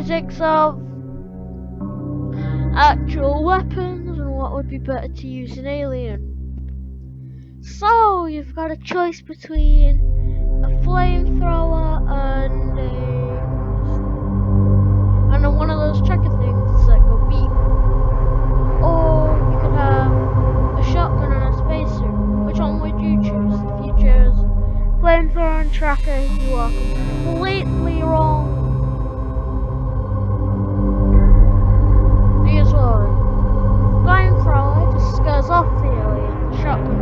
physics of actual weapons and what would be better to use in Alien. So you've got a choice between a flamethrower and one of those tracker things that go beep, or you could have a shotgun and a spacesuit. Which one would you choose? If you chose flamethrower and tracker, you are completely wrong. Here's why. Flamethrower just goes off the alien. The shotgun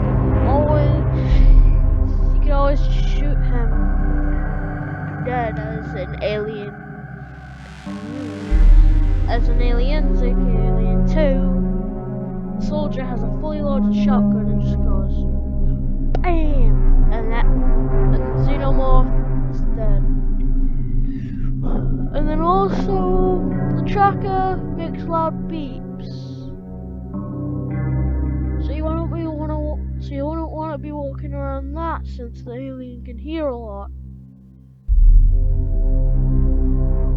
you can always shoot him dead as an alien. As an Alien, like Alien 2, the soldier has a fully loaded shotgun and just goes BAM! And the Xenomorph is dead. And then also, the tracker makes loud beeps. So you wouldn't want to be walking around that, since the alien can hear a lot.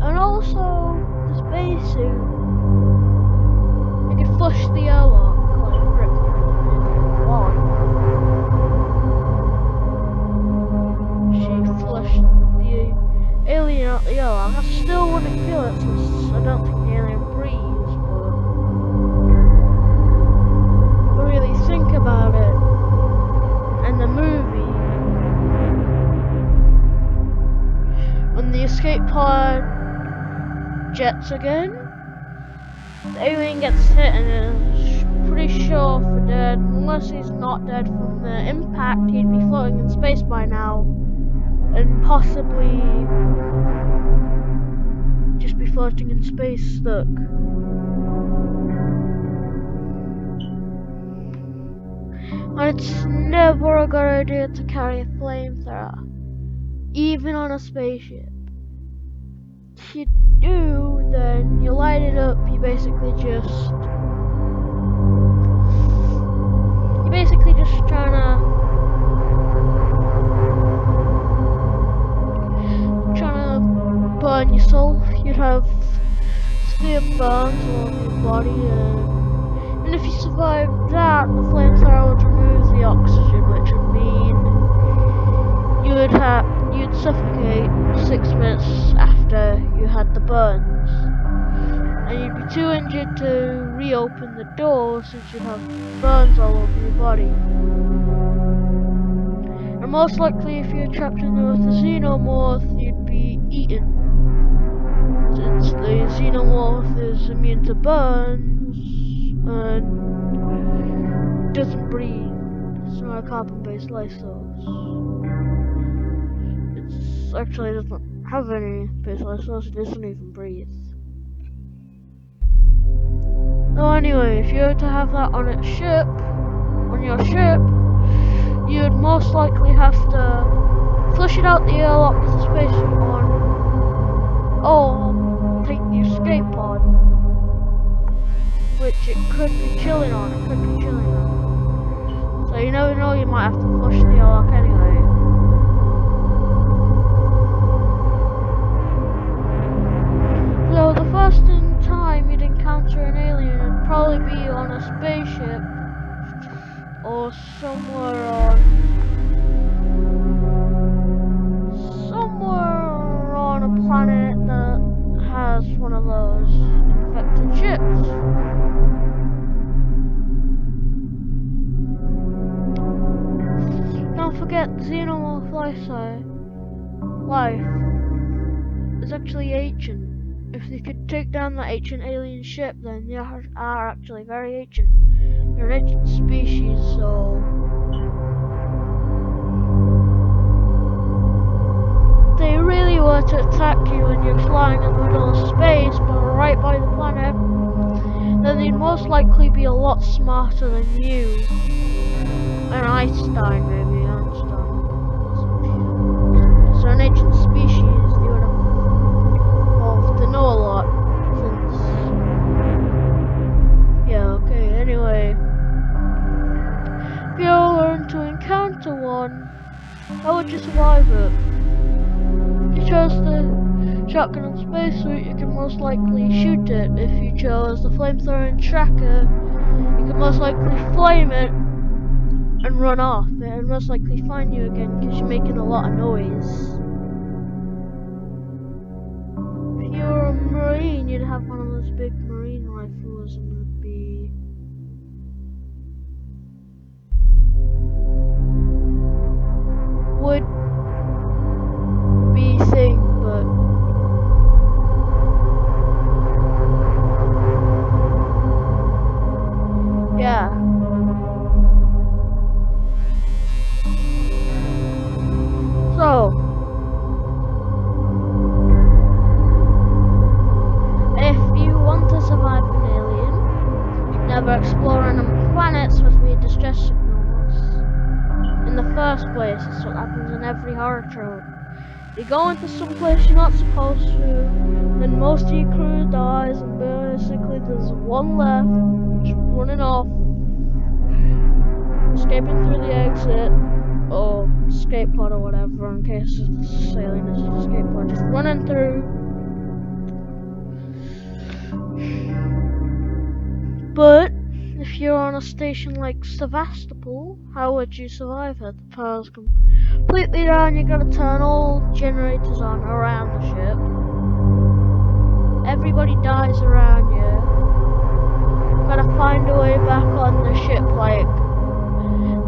And also, the spacesuit, you can flush the airlock, like rip the wall. She flushed the alien out the airlock. I still wouldn't kill it, since I don't think the alien breathes, but really think about it. And the movie, when the escape pod jets again, the alien gets hit and is pretty sure for dead. Unless he's not dead from the impact, he'd be floating in space by now, and possibly just be floating in space stuck. And it's never a good idea to carry a flamethrower, even on a spaceship. If you do, then you light it up, you're basically just trying to burn yourself. You'd have severe burns all over your body, and if you survive that, the flamethrower would remove the oxygen, which would mean you'd suffocate 6 minutes after you had the burns, and you'd be too injured to reopen the door, since you'd have burns all over your body. And most likely, if you're trapped in there with the Xenomorph, you'd be eaten, since the Xenomorph is immune to burns and doesn't breathe. It's not a carbon-based life source. Actually doesn't have any base life source, it doesn't even breathe. So anyway, if you were to have that on your ship, you'd most likely have to flush it out the airlock with the spacesuit on, or take the escape pod, which it could be chilling on, So you never know, you might have to flush the airlock anyway. So the first time you'd encounter an alien would probably be on a spaceship, or somewhere on a planet that has one of those infected ships. Don't forget, Xenomorph life is actually ancient. If they could take down that ancient alien ship, then they are actually very ancient. They're an ancient species, so if they really were to attack you when you're flying in the middle of space, but right by the planet, then they'd most likely be a lot smarter than you. And Einstein, maybe. So an ancient species, they would have evolved to know a lot. Anyway, if you were to encounter one, how would you survive it? If you chose shotgun and spacesuit, you can most likely shoot it. If you chose the flamethrower and tracker, you can most likely flame it and run off. It'll most likely find you again because you're making a lot of noise. If you were a Marine, you'd have one of those big Marine rifles and it'd be... would be thing, but... yeah. So, if you want to survive an alien, you should never explore random planets with weird distress signals. In the first place, that's what happens in every horror trope. You go into some place you're not supposed to, then most of your crew dies, and basically there's one left, just running off, escaping through the exit, or escape pod or whatever, in case it's sailing as an escape pod, just running through. But if you're on a station like Sevastopol, how would you survive it? The power's completely down, you gotta turn all generators on around the ship. Everybody dies around you. Gotta find a way back on the ship, like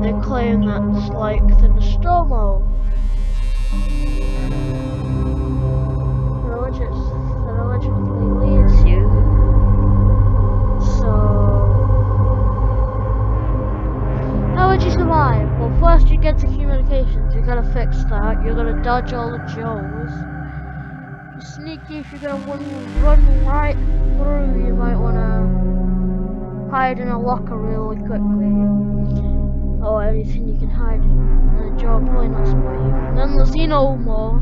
they claim that's like the Nostromo. That allegedly leaves you. So, how would you survive? Well, first you get to communications, you gotta fix that. You're gonna dodge all the Joes. If you're sneaky, if you're gonna run right through, you might wanna hide in a locker really quickly. Or anything you can hide in. The Joe will probably not spot you. And then the Xenomorph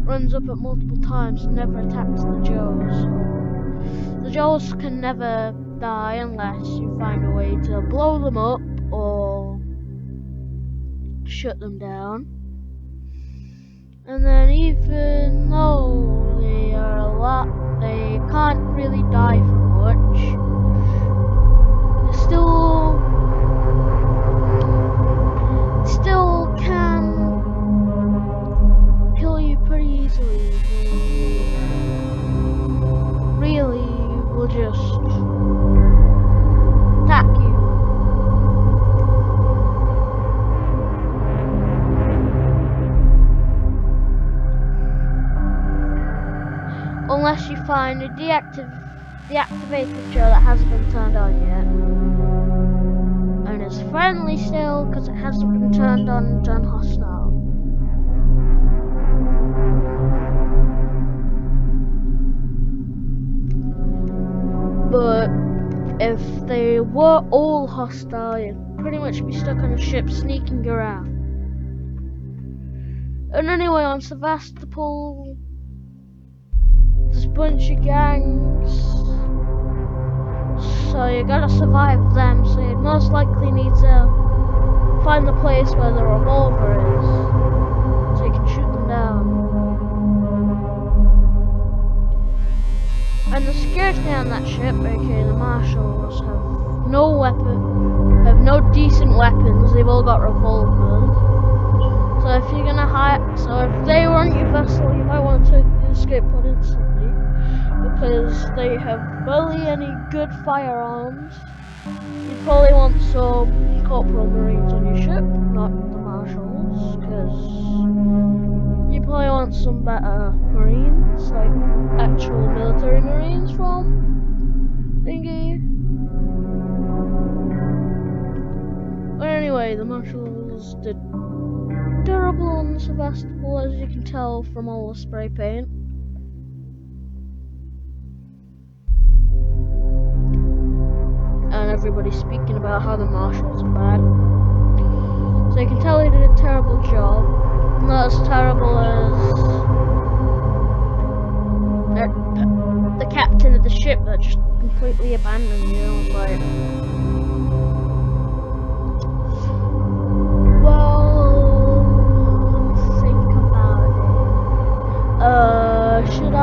runs up at multiple times and never attacks the Joes. The Joes can never die unless you find a way to blow them up or shut them down. And then even though they are a lot, they can't really die from much. They still can kill you pretty easily. They really will just attack you. Unless you find a deactivated Joe that hasn't been turned on yet. And it's friendly still because it hasn't been turned on and turned hostile. But if they were all hostile, you'd pretty much be stuck on a ship sneaking around. And anyway, on Sevastopol, there's a bunch of gangs, so you gotta survive them, so you'd most likely need to find the place where the revolver is, so you can shoot them down. And the security on that ship, aka the Marshals, have no decent weapons, they've all got revolvers. So if you're gonna so if they run your vessel, you might want to take the escape pod instantly, because they have barely any good firearms. You probably want some Corporal Marines on your ship, not the Marshals, because you probably want some better Marines, like actual military Marines from thingy. But anyway, the Marshals did terrible on Sevastopol, as you can tell from all the spray paint. And everybody's speaking about how the Marshals are bad. So you can tell they did a terrible job. Not as terrible as the captain of the ship that just completely abandoned you. I was like, well, think about it. Should I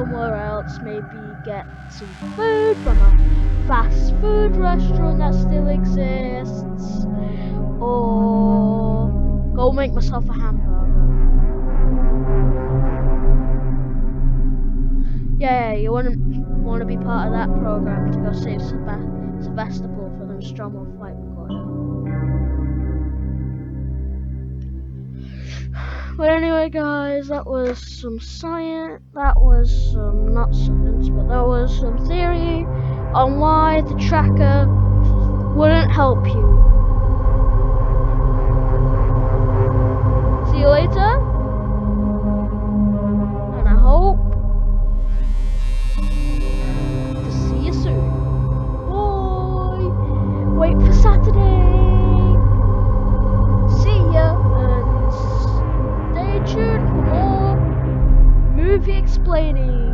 somewhere else, maybe get some food from a fast food restaurant that still exists, or go make myself a hamburger. Yeah, you wouldn't want to be part of that program to go save Sevastopol for the Nostromo flight recorder. But anyway, guys, that was some science. That was some not science, but that was some theory on why the tracker wouldn't help you. See you later, and I hope to see you soon. Bye. Wait for Saturday. See ya, and stay tuned for more movie explaining.